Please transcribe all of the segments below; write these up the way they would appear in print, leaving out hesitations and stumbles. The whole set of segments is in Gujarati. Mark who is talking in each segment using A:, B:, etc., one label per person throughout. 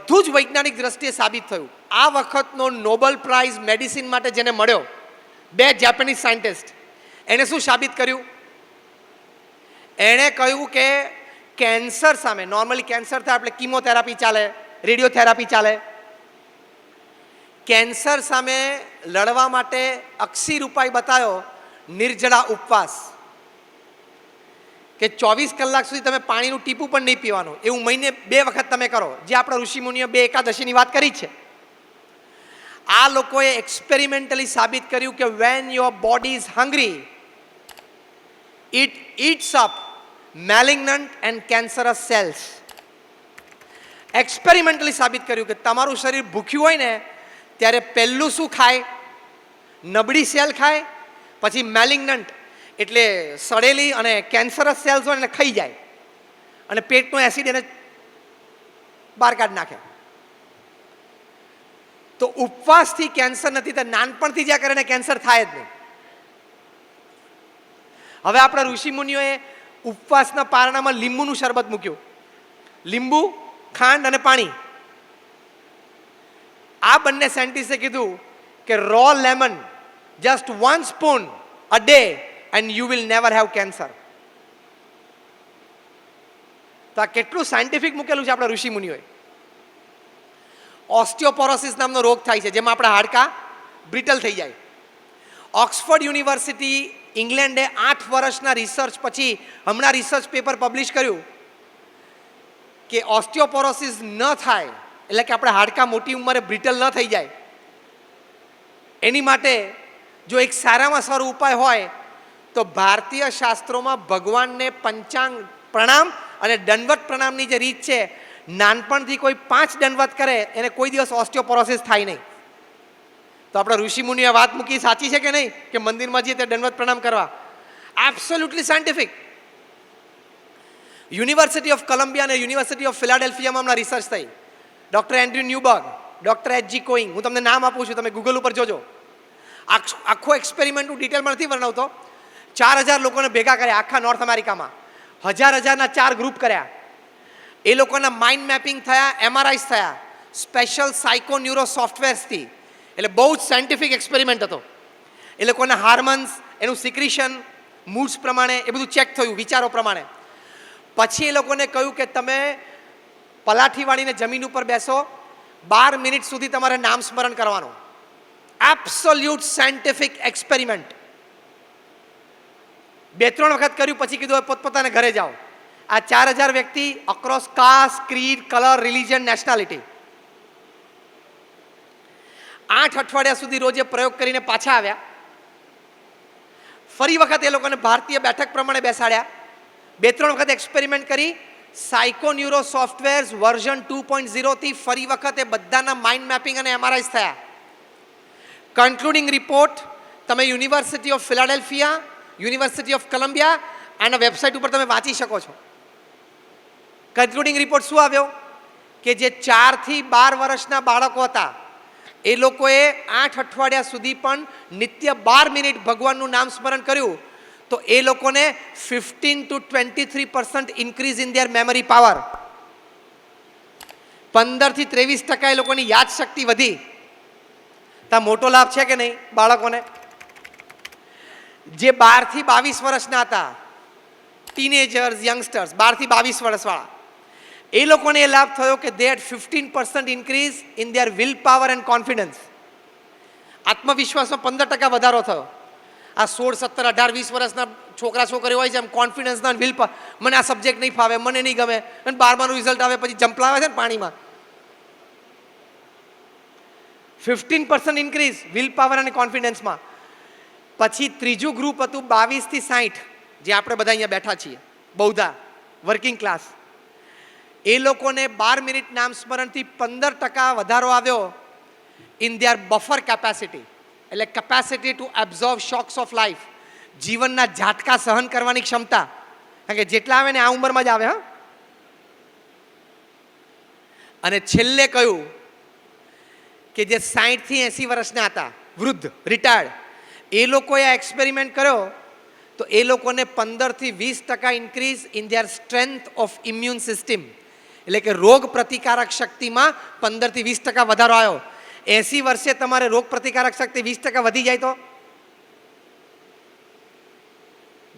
A: બધું જ વૈજ્ઞાનિક દ્રષ્ટિએ સાબિત થયું. આ વખતનો નોબેલ પ્રાઇઝ મેડિસિન માટે જેને મળ્યો, 2 જાપાનીઝ સાયન્ટિસ્ટ, એણે શું સાબિત કર્યું? એણે કહ્યું કે કેન્સર સામે, નોર્મલી કેન્સર થાય એટલે કીમોથેરાપી ચાલે, રેડિયોથેરાપી ચાલે. કેન્સર સામે લડવા માટે અક્ષીર ઉપાય બતાવ્યો, નિર્જળા ઉપવાસ. કે 24 કલાક સુધી તમે પાણીનું ટીપું પણ નહીં પીવાનું, એવું મહિને 2 વખત તમે કરો, જે આપણા ઋષિમુનિઓ 2 એકાદશીની વાત કરી છે. આ લોકોએ એક્સપેરિમેન્ટલી સાબિત કર્યું કે when your body is hungry, it eats up malignant and cancerous cells. Experimentally સાબિત કર્યું કે તમારું શરીર ભૂખ્યું હોય ને ત્યારે પહેલું શું ખાય? નબળી સેલ ખાય, પછી મેલિગ્નન્ટ એટલે સડેલી અને કેન્સરસ સેલ્સ હોય એને ખાઈ જાય, અને પેટનો એસિડ એને બહાર કાઢી નાખે. તો ઉપવાસથી કેન્સર નથી થતું, નાનપણથી જ્યાં કરીને કેન્સર થાય જ નહીં. હવે આપણા ઋષિમુનિઓએ ઉપવાસના પારણામાં લીંબુનું શરબત મૂક્યું. લીંબુ, ખાંડ અને પાણી. આ બંને સાયન્ટિસ્ટે કીધું કે raw lemon, just 1 spoon a day and you will never have cancer. તો આ કેટલું સાયન્ટિફિક મૂકેલું છે આપણા ઋષિ મુનિઓએ. ઓસ્ટિયોપોરોસિસ નામનો રોગ થાય છે, જેમાં આપણા હાડકાં બ્રિટલ થઈ જાય. ઓક્સફર્ડ યુનિવર્સિટી ઇંગ્લેન્ડે 8 વર્ષના રિસર્ચ પછી હમણાં રિસર્ચ પેપર પબ્લિશ કર્યું કે ઓસ્ટિયોપોરોસિસ ન થાય, એટલે કે આપણા હાડકાં મોટી ઉંમરે બ્રિટલ ન થઈ જાય, એની માટે જો એક સારામાં સારો ઉપાય હોય તો ભારતીય શાસ્ત્રોમાં ભગવાનને પંચાંગ પ્રણામ અને દંડવત પ્રણામની જે રીત છે, નાનપણથી કોઈ 5 દંડવત કરે એને કોઈ દિવસ ઓસ્ટિયોપોરોસિસ થાય નહીં. તો આપણા ઋષિમુનિએ વાત મૂકી સાચી છે કે નહીં, કે મંદિરમાં જઈએ ત્યારે દંડવત પ્રણામ કરવા? Absolutely scientific. University of Columbia અને યુનિવર્સિટી ઓફ ફિલાડેલ્ફિયામાં હમણાં રિસર્ચ થઈ. Doctor Andrew Newberg, doctor HG. Koenig, હું તમને નામ આપું છું, તમે ગૂગલ ઉપર જોજો. આખો એક્સપેરિમેન્ટ હું ડિટેલમાં નથી વર્ણવતો. 4000 લોકોને ભેગા કર્યા આખા નોર્થ અમેરિકામાં, 1000ના 4 ગ્રુપ કર્યા. એ લોકોના માઇન્ડ મેપિંગ થયા, એમઆરઆઈસ થયા સ્પેશિયલ સાયકો ન્યુરો સોફ્ટવેર્સથી. એટલે બહુ જ સાયન્ટિફિક એક્સપેરિમેન્ટ હતો. એ લોકોના હાર્મોન્સ, એનું સિક્રિશન, મૂડ્સ પ્રમાણે એ બધું ચેક થયું, વિચારો પ્રમાણે. પછી એ લોકોને કહ્યું કે તમે પલાઠી વાળીને જમીન ઉપર બેસો, 12 મિનિટ સુધી તમારે નામ સ્મરણ કરવાનું. Absolute scientific experiment. 2-3 વખત કર્યું, પછી કીધું પોતપોતાના ઘરે જાઓ. આ 4000 વ્યક્તિ across caste, creed, colour, religion, nationality 8 અઠવાડિયા સુધી રોજે પ્રયોગ કરીને પાછા આવ્યા. ફરી વખત એ લોકોને ભારતીય બેઠક પ્રમાણે બેસાડ્યા. 2-3 વખત એક્સપેરિમેન્ટ કરી. સાયકો ન્યુરો સોફ્ટવેર્સ વર્ઝન 2.0 થી ફરી વખત એ બધાના માઇન્ડ મેપિંગ અને એમઆરઆઈસ થયા. કન્ક્લુડિંગ રિપોર્ટ તમે university of Philadelphia, university of Columbia આના વેબસાઇટ ઉપર તમે વાંચી શકો છો. કન્ક્લુડિંગ રિપોર્ટ શું આવ્યો? કે જે 4 થી 12 વર્ષના બાળકો હતા, એ લોકોએ 8 અઠવાડિયા સુધી પણ નિત્ય 12 મિનિટ ભગવાનનું નામ સ્મરણ કર્યું, તો એ લોકોને 15 to 23% increase in there memory power. 15 થી 23% એ લોકોની યાદશક્તિ વધી. તો મોટો લાભ છે કે નહીં બાળકોને? જે 12 થી 22 વર્ષના હતા, ટીનેજર્સ, યંગસ્ટર્સ, 12 થી 22 વર્ષવાળા, એ લોકોને એ લાભ થયો કે they had 15% increase in their will power and confidence. આત્મવિશ્વાસમાં 15% વધારો થયો. આ 16, 17, 18, 20 વર્ષના છોકરા છોકરીઓ હોય છે, એમ કોન્ફિડન્સના વિલ પાવર, મને આ સબ્જેક્ટ નહીં ફાવે, મને નહીં ગમે, અને 12માનું રિઝલ્ટ આવે પછી જંપલાવે છે ને પાણીમાં. 15% ઇન્ક્રીઝ વિલ પાવર અને કોન્ફિડન્સમાં. પછી ત્રીજું ગ્રુપ હતું 22 થી 60, જે આપણે બધા અહીંયા બેઠા છીએ, બૌદ્ધા, વર્કિંગ ક્લાસ. એ લોકોને 12 મિનિટ નામ સ્મરણથી 15% વધારો આવ્યો ઇન ધેર બફર કેપેસિટી, એટલે capacity two absorb shocks of life, જીવનના ઝાટકા સહન કરવાની ક્ષમતા. કારણ કે જેટલા આવે ને આ ઉંમરમાં જ આવે. હા. અને છેલ્લે કહ્યું કે જે 60 થી 80 વર્ષના હતા, વૃદ્ધ, રિટાયર્ડ, એ લોકોએ આ એક્સપેરિમેન્ટ કર્યો, તો એ લોકોને 15 થી 20% increase in there strength of immune system, એટલે કે રોગ પ્રતિકારક શક્તિમાં 15 થી 20% વધારો આવ્યો. 80 વર્ષે તમારે રોગ પ્રતિકારક શક્તિ 20% વધી જાય તો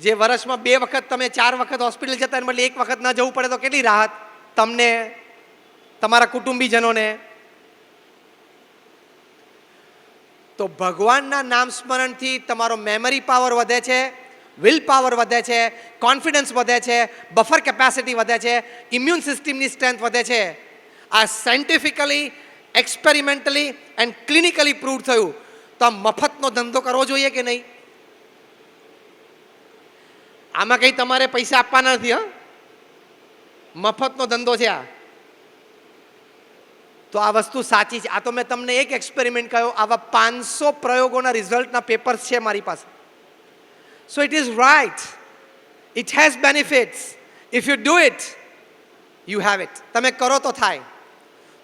A: જે વર્ષમાં 2 વખત તમે 4 વખત હોસ્પિટલ જતા એને બદલે 1 વખત ન જવું પડે તો કેટલી રાહત તમને, તમારા કુટુંબીજનોને. તો ભગવાનના નામ સ્મરણથી તમારો મેમરી પાવર વધે છે, વિલ પાવર વધે છે, કોન્ફિડન્સ વધે છે, બફર કેપેસિટી વધે છે, ઇમ્યુન સિસ્ટમની સ્ટ્રેન્થ વધે છે. આ scientifically, experimentally and clinically prove થયું. તો આ મફતનો ધંધો કરવો જોઈએ કે નહીં? આમાં કંઈ તમારે પૈસા આપવાના નથી. મફતનો ધંધો છે આ. તો આ વસ્તુ સાચી છે. આ તો મેં તમને એક એક્સપેરિમેન્ટ કહ્યું, આવા 500 પ્રયોગોના રિઝલ્ટના પેપર્સ છે મારી પાસે. So it is right, it has benefits. If you do it, you have it. તમે કરો તો થાય.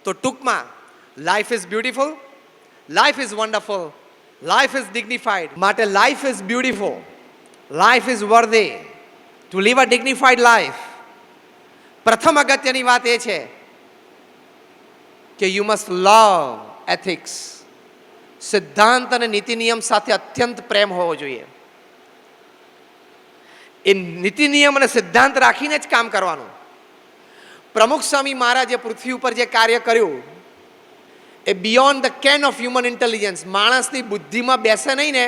A: તો ટૂંકમાં life is beautiful, life is wonderful, life is dignified. માટે life is beautiful, life is worthy to live a dignified life. પ્રથમ અગત્યની વાત એ છે કે યુ મસ્ટ લવ એથિક્સ. સિદ્ધાંત અને નીતિ નિયમ સાથે અત્યંત પ્રેમ હોવો જોઈએ. એ નીતિ નિયમ અને સિદ્ધાંત રાખીને જ કામ કરવાનું. પ્રમુખ સ્વામી મહારાજે પૃથ્વી ઉપર જે કાર્ય કર્યું એ beyond the ken of human intelligence. માણસની બુદ્ધિમાં બેસે નહીં ને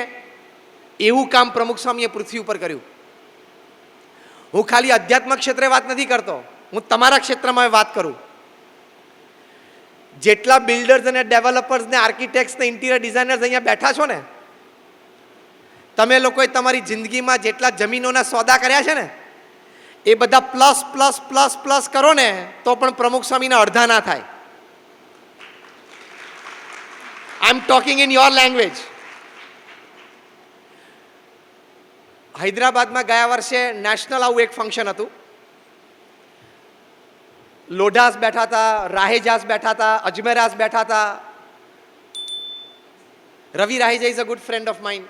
A: એવું કામ પ્રમુખ સ્વામીએ પૃથ્વી ઉપર કર્યું. હું ખાલી અધ્યાત્મ ક્ષેત્રે વાત નથી કરતો, હું તમારા ક્ષેત્રમાં વાત કરું. જેટલા બિલ્ડર્સ અને ડેવલપર્સ ને આર્કિટેક્ટ્સ ને ઇન્ટિરિયર ડિઝાઇનર્સ અહીંયા બેઠા છો ને, તમે લોકોએ તમારી જિંદગીમાં જેટલા જમીનોના સોદા કર્યા છે ને એ બધા પ્લસ પ્લસ પ્લસ પ્લસ કરો ને તો પણ પ્રમુખ સ્વામીના અડધા ના થાય. I am talking in your language. હૈદરાબાદમાં ગયા વર્ષે નેશનલ આવું એક ફંક્શન હતું. લોઢાસ બેઠા હતા, રાહેજાસ બેઠા હતા, અજમેરાસ બેઠા હતા. Ravi Raheja is a good friend of mind.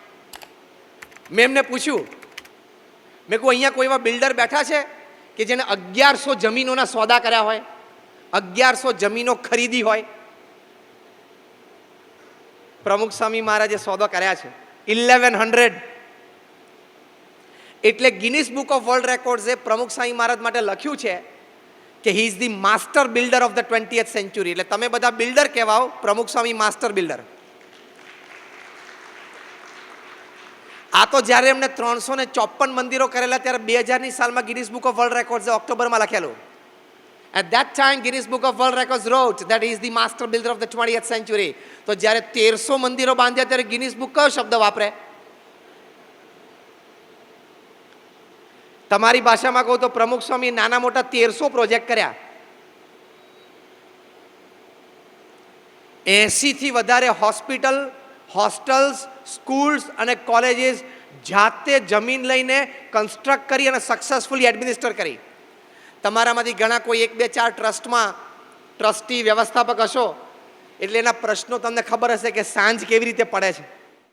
A: મેં એમને પૂછ્યું, મેં કહું અહીંયા કોઈ એવા બિલ્ડર બેઠા છે કે જેને 1100 જમીનોના સોદા કર્યા હોય, 1100 જમીનો ખરીદી હોય? પ્રમુખ સ્વામી મહારાજે સોદો કર્યા છે 1100. એટલે ગિનિસ બુક ઓફ વર્લ્ડ રેકોર્ડ્સે પ્રમુખ સ્વામી મહારાજ માટે લખ્યું છે કે he is the master builder of the 20th century. એટલે તમે બધા બિલ્ડર કહેવાઓ, પ્રમુખ સ્વામી માસ્ટર બિલ્ડર. આ તો જ્યારે એમને 354 મંદિરો કરેલા ત્યારે 2000ની સાલમાં ગિનિસ બુક ઓફ વર્લ્ડ રેકોર્ડ્સે ઓક્ટોબરમાં લખેલું. At that time Guinness Book of World Records wrote that he is the master builder of the 20th century. તો જ્યારે 1300 મંદિરો બાંધ્યા ત્યારે ગિનિસ બુક કયો શબ્દ વાપરે? તમારી ભાષામાં કહું તો પ્રમુખ સ્વામી નાના મોટા 1300 પ્રોજેક્ટ કર્યા. 80 થી વધારે હોસ્પિટલ, હોસ્ટેલ્સ, સ્કૂલ્સ અને કોલેજીસ જાતે જમીન લઈને કન્સ્ટ્રક્ટ કરી અને સક્સેસફુલી એડમિનિસ્ટર કરી. તમારામાંથી ઘણા કોઈ 1 2 4 ટ્રસ્ટમાં ટ્રસ્ટી વ્યવસ્થાપક હશો એટલે એના પ્રશ્નો તમને ખબર હશે કે સાંજ કેવી રીતે પડે છે.